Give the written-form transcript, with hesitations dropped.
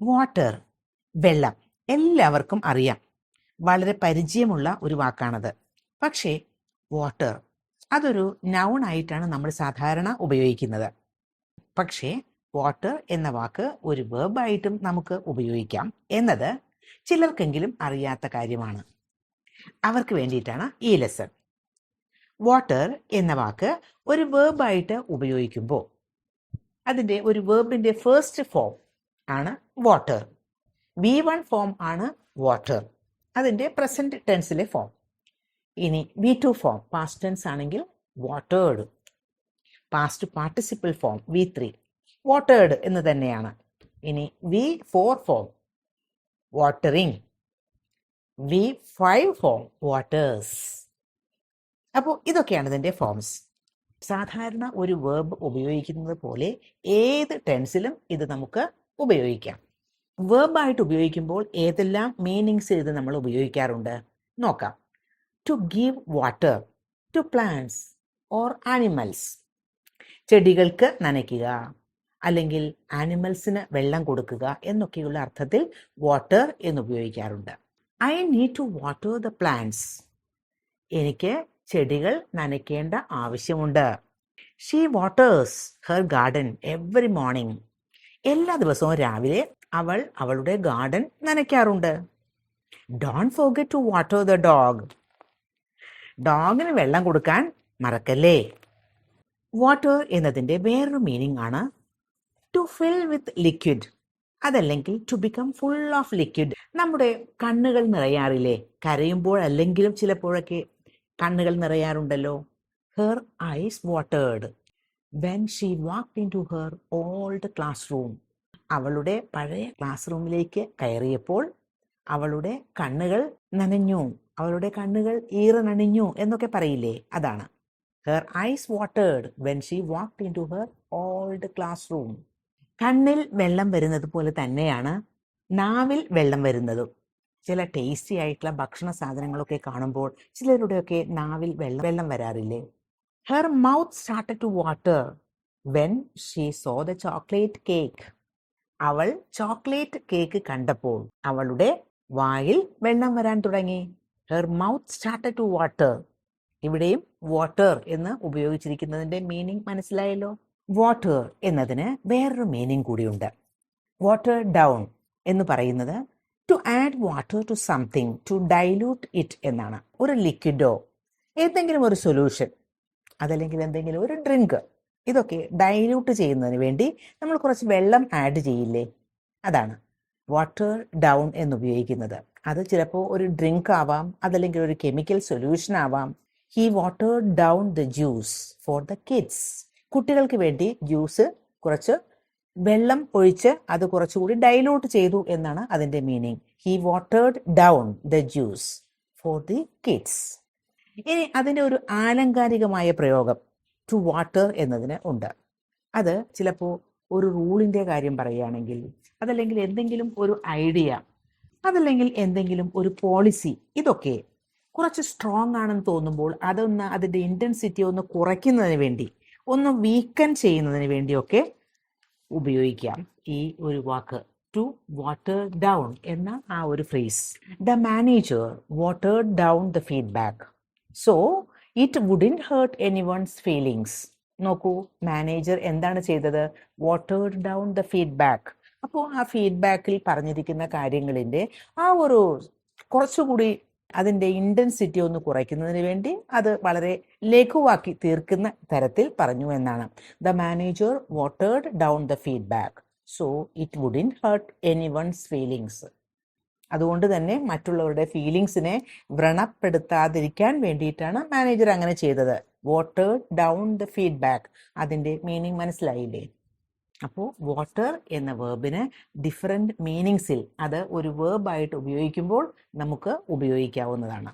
Water, വെള്ളം, എല്ലാവർക്കും അറിയാം. വളരെ പരിചയമുള്ള ഒരു വാക്കാണത്. പക്ഷേ വാട്ടർ അതൊരു നൗൺ ആയിട്ടാണ് നമ്മൾ സാധാരണ ഉപയോഗിക്കുന്നത്. പക്ഷേ വാട്ടർ എന്ന വാക്ക് ഒരു വേർബായിട്ടും നമുക്ക് ഉപയോഗിക്കാം എന്നത് ചിലർക്കെങ്കിലും അറിയാത്ത കാര്യമാണ്. അവർക്ക് വേണ്ടിയിട്ടാണ് ഈ ലെസൺ. വാട്ടർ എന്ന വാക്ക് ഒരു വേർബായിട്ട് ഉപയോഗിക്കുമ്പോൾ അതിൻ്റെ ഒരു വേർബിൻ്റെ ഫസ്റ്റ് ഫോം ആണ് വാട്ടർ. V1 ഫോം ആണ് വാട്ടർ, അതിൻ്റെ പ്രസന്റ് ടെൻസിലെ ഫോം. ഇനി V2 ഫോം പാസ്റ്റ് ടെൻസ് ആണെങ്കിൽ വാട്ടേർഡ്. പാസ്റ്റ് പാർട്ടിസിപ്പിൾ ഫോം V3 വാട്ടേർഡ് എന്ന് തന്നെയാണ്. ഇനി V4 form watering, V5 form waters. അപ്പോൾ ഇതൊക്കെയാണ് ഇതിൻ്റെ ഫോംസ്. സാധാരണ ഒരു വേർബ് ഉപയോഗിക്കുന്നത് പോലെ ഏത് ടെൻസിലും ഇത് നമുക്ക് ഉപയോഗിക്കാം. വേർബായിട്ട് ഉപയോഗിക്കുമ്പോൾ ഏതെല്ലാം മീനിങ്സ് ഇത് നമ്മൾ ഉപയോഗിക്കാറുണ്ട് നോക്കാം. To give water to plants or animals, ചെടികൾക്ക് നനയ്ക്കുക അല്ലെങ്കിൽ ആനിമൽസിന് വെള്ളം കൊടുക്കുക എന്നൊക്കെയുള്ള അർത്ഥത്തിൽ വാട്ടർ എന്ന് ഉപയോഗിക്കാറുണ്ട്. I need to water the plants, എനിക്ക് ചെടികൾ നനയ്ക്കേണ്ട ആവശ്യമുണ്ട്. She waters her garden every morning, എല്ലാ ദിവസവും രാവിലെ അവൾ അവളുടെ ഗാർഡൻ നനയ്ക്കാറുണ്ട്. Don't forget to water the dog, ഡോഗിന് വെള്ളം കൊടുക്കാൻ മറക്കല്ലേ. വാട്ടർ എന്നതിൻ്റെ വേറൊരു മീനിങ് ആണ് ടു ഫിൽ വിത്ത് ലിക്വിഡ്, അതല്ലെങ്കിൽ to become full of liquid. നമ്മുടെ കണ്ണുകൾ നിറയാറില്ലേ, കരയുമ്പോഴല്ലെങ്കിലും ചിലപ്പോഴൊക്കെ കണ്ണുകൾ നിറയാറുണ്ടല്ലോ. Her eyes watered when she walked into her old class room, അവളുടെ പഴയ ക്ലാസ് റൂമിലേക്ക് കയറിയപ്പോൾ അവളുടെ കണ്ണുകൾ നനഞ്ഞു, അവളുടെ കണ്ണുകൾ ഈറനണിഞ്ഞു എന്നൊക്കെ പറയില്ലേ, അതാണ്. Her eyes watered when she walked into her old classroom. കണ്ണിൽ വെള്ളം വരുന്നത് പോലെ തന്നെയാണ് നാവിൽ വെള്ളം വരുന്നതും. ചില ടേസ്റ്റി ആയിട്ടുള്ള ഭക്ഷണ സാധനങ്ങളൊക്കെ കാണുമ്പോൾ ചിലരുടെയൊക്കെ നാവിൽ വെള്ളം വരാറില്ലേ. Her mouth started to water when she saw the chocolate cake, അവൾ ചോക്ലേറ്റ് കേക്ക് കണ്ടപ്പോൾ അവളുടെ വായിൽ വെള്ളം വരാൻ തുടങ്ങി. Her mouth started to water. ഇവിടെയും വാട്ടർ എന്ന് ഉപയോഗിച്ചിരിക്കുന്നതിൻ്റെ മീനിങ് മനസ്സിലായല്ലോ. വാട്ടർ എന്നതിന് വേറൊരു മീനിങ് കൂടിയുണ്ട്. വാട്ടർ ഡൗൺ എന്ന് പറയുന്നത് to add water to something, to dilute it എന്നാണ്. ഒരു ലിക്വിഡോ ഏതെങ്കിലും ഒരു സൊല്യൂഷൻ, അതല്ലെങ്കിൽ എന്തെങ്കിലും ഒരു ഡ്രിങ്ക്, ഇതൊക്കെ ഡൈല്യൂട്ട് ചെയ്യുന്നതിന് വേണ്ടി നമ്മൾ കുറച്ച് വെള്ളം ആഡ് ചെയ്യില്ലേ, അതാണ് വാട്ടർ ഡൗൺ എന്നുപയോഗിക്കുന്നത്. അത് ചിലപ്പോൾ ഒരു ഡ്രിങ്ക് ആവാം, അതല്ലെങ്കിൽ ഒരു കെമിക്കൽ സൊല്യൂഷൻ ആവാം. He watered down the juice for the kids, കുട്ടികൾക്ക് വേണ്ടി ജ്യൂസ് കുറച്ച് വെള്ളം ഒഴിച്ച് അത് കുറച്ചുകൂടി ഡൈലൂട്ട് ചെയ്തു എന്നാണ് അതിൻ്റെ meaning. He watered down the juice for the kids. ഇനി അതിൻ്റെ ഒരു ആലങ്കാരികമായ പ്രയോഗം ടു വാട്ടർ എന്നതിന് ഉണ്ട്. അത് ചിലപ്പോൾ ഒരു റൂളിൻ്റെ കാര്യം പറയുകയാണെങ്കിൽ, അതല്ലെങ്കിൽ എന്തെങ്കിലും ഒരു ഐഡിയ, അതല്ലെങ്കിൽ എന്തെങ്കിലും ഒരു പോളിസി, ഇതൊക്കെ കുറച്ച് സ്ട്രോങ് ആണെന്ന് തോന്നുമ്പോൾ അതൊന്ന് അതിൻ്റെ ഇൻറ്റൻസിറ്റി ഒന്ന് കുറയ്ക്കുന്നതിന് വേണ്ടി, ഒന്ന് വീക്കൻ ചെയ്യുന്നതിന് വേണ്ടിയൊക്കെ ഉപയോഗിക്കാം ഈ ഒരു വാക്ക് ടു വാട്ടർ ഡൗൺ എന്ന ആ ഒരു phrase. The manager watered down the feedback so it wouldn't hurt anyone's feelings. നോക്കൂ, മാനേജർ എന്താണ് ചെയ്തത്? Watered down the feedback. അപ്പോൾ ആ ഫീഡ്ബാക്കിൽ പറഞ്ഞിരിക്കുന്ന കാര്യങ്ങളിൻ്റെ ആ ഒരു കുറച്ചുകൂടി അതിൻ്റെ ഇൻറ്റൻസിറ്റി ഒന്ന് കുറയ്ക്കുന്നതിന് വേണ്ടി അത് വളരെ ലഘുവാക്കി തീർക്കുന്ന തരത്തിൽ പറഞ്ഞു എന്നാണ്. The manager watered down the feedback so it wouldn't hurt anyone's feelings. അതുകൊണ്ട് തന്നെ മറ്റുള്ളവരുടെ ഫീലിങ്സിനെ വ്രണപ്പെടുത്താതിരിക്കാൻ വേണ്ടിയിട്ടാണ് മാനേജർ അങ്ങനെ ചെയ്തത്. വാട്ടേർഡ് ഡൗൺ ദ ഫീഡ്ബാക്ക്, അതിൻ്റെ മീനിങ് മനസ്സിലായില്ലേ? അപ്പോൾ വാട്ടർ എന്ന വേർബിന് ഡിഫറെൻറ്റ് മീനിങ്സിൽ അത് ഒരു വേർബായിട്ട് ഉപയോഗിക്കുമ്പോൾ നമുക്ക് ഉപയോഗിക്കാവുന്നതാണ്.